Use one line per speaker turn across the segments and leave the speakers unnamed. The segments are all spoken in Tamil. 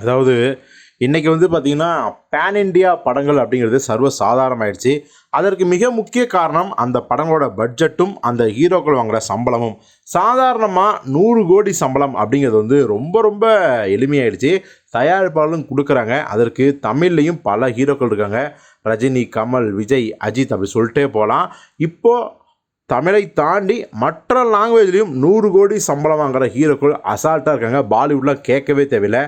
அதாவது இன்றைக்கி வந்து பார்த்திங்கன்னா பேன் இண்டியா படங்கள் அப்படிங்கிறது சர்வ சாதாரணமாயிடுச்சு. அதற்கு மிக முக்கிய காரணம் அந்த படங்களோட பட்ஜெட்டும் அந்த ஹீரோக்கள் வாங்குகிற சம்பளமும். சாதாரணமாக 100 கோடி சம்பளம் அப்படிங்கிறது வந்து ரொம்ப ரொம்ப எளிமையாயிடுச்சு. தயாரிப்பாளரும் கொடுக்குறாங்க. அதற்கு தமிழ்லேயும் பல ஹீரோக்கள் இருக்காங்க. ரஜினி, கமல், விஜய், அஜித் அப்படி சொல்லிட்டே போகலாம். இப்போது தமிழை தாண்டி மற்ற லாங்குவேஜ்லேயும் 100 கோடி சம்பளம் வாங்குகிற ஹீரோக்கள் அசால்ட்டாக இருக்காங்க. பாலிவுட்டில் கேட்கவே தேவையில்லை.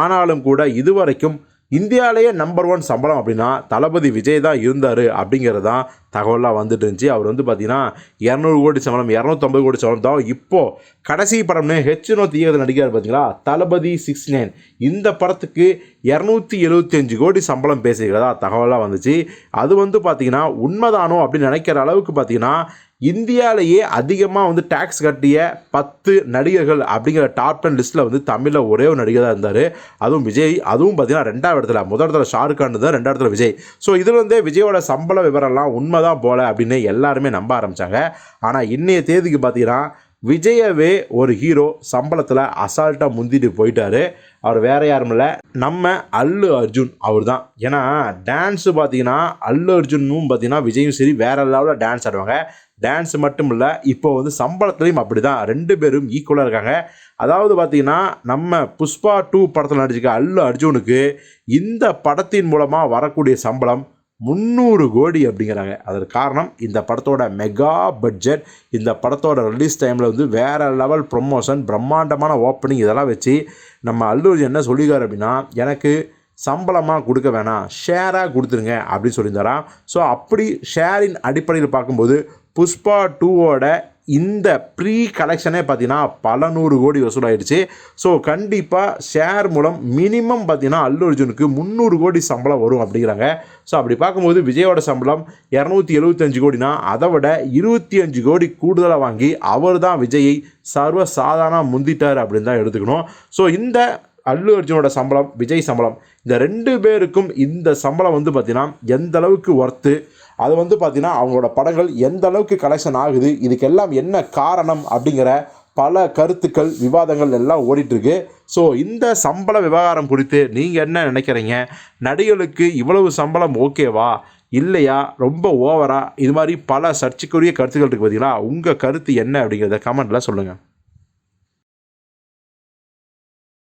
ஆனாலும் கூட இதுவரைக்கும் இந்தியாவிலேயே நம்பர் 1 சம்பளம் அப்படின்னா தளபதி விஜய் தான் இருந்தார் அப்படிங்கிறது தான் தகவலாக வந்துட்டு இருந்துச்சு. அவர் வந்து பார்த்திங்கன்னா 200 கோடி சம்பளம், 250 கோடி சம்பளம் தான். இப்போது கடைசி படம்னு ஹெச்னோ தீயது நடிக்கிறார் பார்த்தீங்களா, தளபதி 69. இந்த படத்துக்கு 275 கோடி சம்பளம் பேசிக்கிறதா தகவலாக வந்துச்சு. அது வந்து பார்த்திங்கன்னா உண்மைதானோ அப்படின்னு நினைக்கிற அளவுக்கு பார்த்திங்கன்னா இந்தியாவிலேயே அதிகமாக வந்து டேக்ஸ் கட்டிய 10 நடிகர்கள் அப்படிங்கிற டாப் 10 லிஸ்ட்டில் வந்து தமிழில் ஒரே ஒரு நடிகர் தான் இருந்தார். அதுவும் விஜய். அதுவும் பார்த்திங்கன்னா 2ஆவது இடத்துல. முதல் இடத்துல ஷாருக் கான் தான், 2ஆவது இடத்துல விஜய். ஸோ இதில் வந்து விஜயோட சம்பள விவரம்லாம் உண்மை தான் போல அப்படின்னு எல்லாருமே நம்ப ஆரம்பித்தாங்க. ஆனால் இன்றைய தேதிக்கு பார்த்திங்கன்னா விஜயவே ஒரு ஹீரோ சம்பளத்தில் அசால்ட்டாக முந்திட்டு போயிட்டார். அவர் வேறு யாரும் இல்லை, நம்ம அல்லு அர்ஜுன் அவர் தான். ஏன்னா டான்ஸு பார்த்திங்கன்னா அல்லு அர்ஜுனும் பார்த்திங்கன்னா விஜயும் சரி வேறு லெவலில் டான்ஸ் ஆடுவாங்க. டான்ஸ் மட்டும் இல்லை, இப்போ வந்து சம்பளத்துலேயும் அப்படி தான் 2 பேரும் ஈக்குவலாக இருக்காங்க. அதாவது பார்த்திங்கன்னா நம்ம புஷ்பா 2 படத்தில் நடிச்சிருக்க அல்லு அர்ஜுனுக்கு இந்த படத்தின் மூலமாக வரக்கூடிய சம்பளம் 300 கோடி அப்படிங்கிறாங்க. அதற்கு காரணம் இந்த படத்தோட மெகா பட்ஜெட். இந்த படத்தோட ரிலீஸ் டைமில் வந்து வேறு லெவல் ப்ரொமோஷன், பிரம்மாண்டமான ஓப்பனிங் இதெல்லாம் வச்சு நம்ம அல்லு அர்ஜுன் என்ன சொல்லியிருக்காரு அப்படின்னா, எனக்கு சம்பளமாக கொடுக்க வேணாம், ஷேராக கொடுத்துருங்க அப்படின்னு சொல்லியிருந்தாராம். ஸோ அப்படி ஷேரின் அடிப்படையில் பார்க்கும்போது புஷ்பா 2வோட இந்த ப்ரீ கலெக்ஷனே பார்த்திங்கன்னா பல 100 கோடி வசூலாகிடுச்சு. ஸோ கண்டிப்பாக ஷேர் மூலம் மினிமம் பார்த்திங்கன்னா அல்லு அர்ஜுனுக்கு 300 கோடி சம்பளம் வரும் அப்படிங்கிறாங்க. ஸோ அப்படி பார்க்கும்போது விஜயோட சம்பளம் 275 கோடினா அதை விட 25 கோடி கூடுதலாக வாங்கி அவர் தான் விஜயை சர்வ சாதாரண முந்திட்டார் அப்படின்னு தான் எடுத்துக்கணும். ஸோ இந்த அல்லு அர்ஜுனோட சம்பளம், விஜய் சம்பளம், இந்த 2 பேருக்கும் இந்த சம்பளம் வந்து பார்த்திங்கன்னா எந்த அளவுக்கு ஒர்த்து, அது வந்து பார்த்திங்கன்னா அவங்களோட படங்கள் எந்த அளவுக்கு கலெக்ஷன் ஆகுது, இதுக்கெல்லாம் என்ன காரணம் அப்படிங்கிற பல கருத்துக்கள், விவாதங்கள் எல்லாம் ஓடிட்டுருக்கு. ஸோ இந்த சம்பள விவகாரம் குறித்து நீங்கள் என்ன நினைக்கிறீங்க? நடிகர்களுக்கு இவ்வளவு சம்பளம் ஓகேவா இல்லையா, ரொம்ப ஓவரா? இது மாதிரி பல சர்ச்சைக்குரிய கருத்துக்கள் இருக்குது பார்த்தீங்களா? உங்கள் கருத்து என்ன அப்படிங்கிறத கமெண்ட்டில் சொல்லுங்கள்.